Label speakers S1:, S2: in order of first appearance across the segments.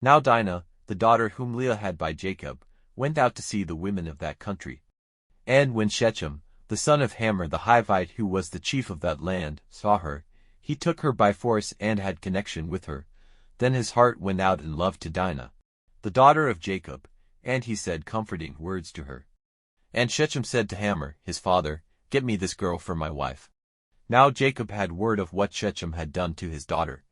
S1: Now Dinah, the daughter whom Leah had by Jacob, went out to see the women of that country. And when Shechem, the son of Hamor the Hivite, who was the chief of that land, saw her, he took her by force and had connection with her. Then his heart went out in love to Dinah, the daughter of Jacob, and he said comforting words to her. And Shechem said to Hamor, his father, "Get me this girl for my wife." Now Jacob had word of what Shechem had done to his daughter.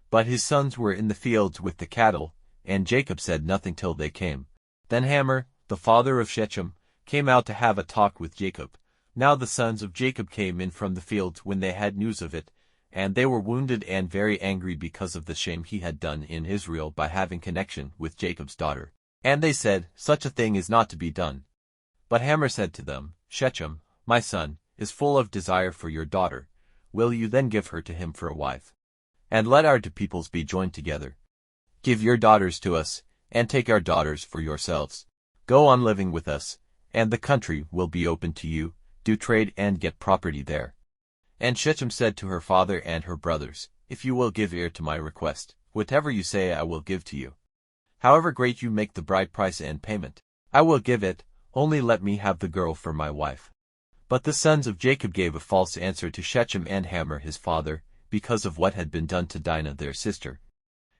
S1: But his sons were in the fields with the cattle, and Jacob said nothing till they came. Then Hamor, the father of Shechem, came out to have a talk with Jacob. Now the sons of Jacob came in from the fields when they had news of it, and they were wounded and very angry because of the shame he had done in Israel by having connection with Jacob's daughter. And they said, "Such a thing is not to be done." But Hamor said to them, "Shechem, my son, is full of desire for your daughter. Will you then give her to him for a wife? And let our two peoples be joined together. Give your daughters to us, and take our daughters for yourselves. Go on living with us, and the country will be open to you. Do trade and get property there." And Shechem said to her father and her brothers, "If you will give ear to my request, whatever you say I will give to you. However great you make the bride price and payment, I will give it, only let me have the girl for my wife." But the sons of Jacob gave a false answer to Shechem and Hamor his father, because of what had been done to Dinah their sister.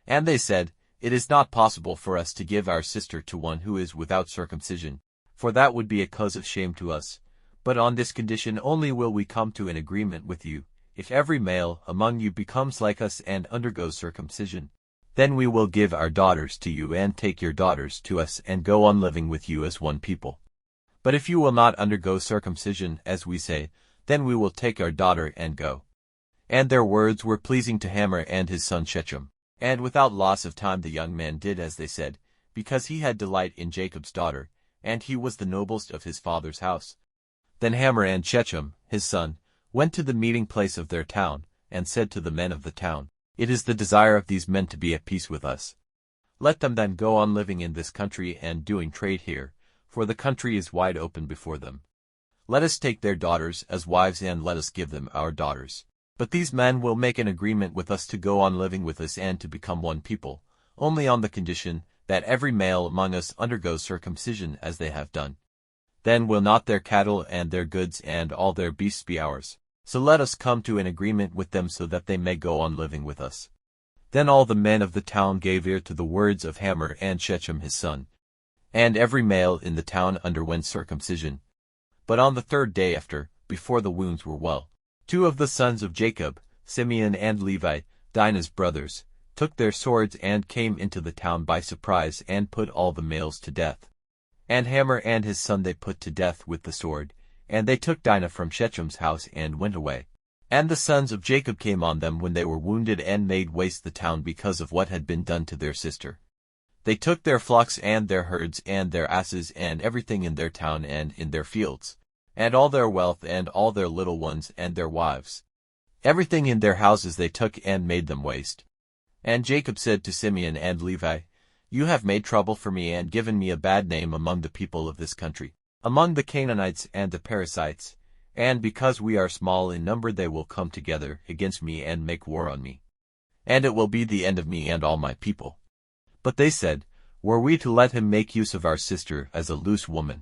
S1: And they said, "It is not possible for us to give our sister to one who is without circumcision, for that would be a cause of shame to us. But on this condition only will we come to an agreement with you, if every male among you becomes like us and undergoes circumcision. Then we will give our daughters to you and take your daughters to us and go on living with you as one people. But if you will not undergo circumcision, as we say, then we will take our daughter and go." And their words were pleasing to Hamor and his son Shechem. And without loss of time the young man did as they said, because he had delight in Jacob's daughter, and he was the noblest of his father's house. Then Hamor and Shechem, his son, went to the meeting place of their town, and said to the men of the town, "It is the desire of these men to be at peace with us. Let them then go on living in this country and doing trade here, for the country is wide open before them. Let us take their daughters as wives and let us give them our daughters. But these men will make an agreement with us to go on living with us and to become one people, only on the condition that every male among us undergoes circumcision as they have done. Then will not their cattle and their goods and all their beasts be ours. So let us come to an agreement with them so that they may go on living with us." Then all the men of the town gave ear to the words of Hamor and Shechem his son. And every male in the town underwent circumcision. But on the third day after, before the wounds were well, two of the sons of Jacob, Simeon and Levi, Dinah's brothers, took their swords and came into the town by surprise and put all the males to death. And Hamor and his son they put to death with the sword, and they took Dinah from Shechem's house and went away. And the sons of Jacob came on them when they were wounded and made waste the town because of what had been done to their sister. They took their flocks and their herds and their asses and everything in their town and in their fields, and all their wealth and all their little ones and their wives. Everything in their houses they took and made them waste. And Jacob said to Simeon and Levi, "You have made trouble for me and given me a bad name among the people of this country, among the Canaanites and the Perizzites, and because we are small in number they will come together against me and make war on me. And it will be the end of me and all my people." But they said, "Were we to let him make use of our sister as a loose woman,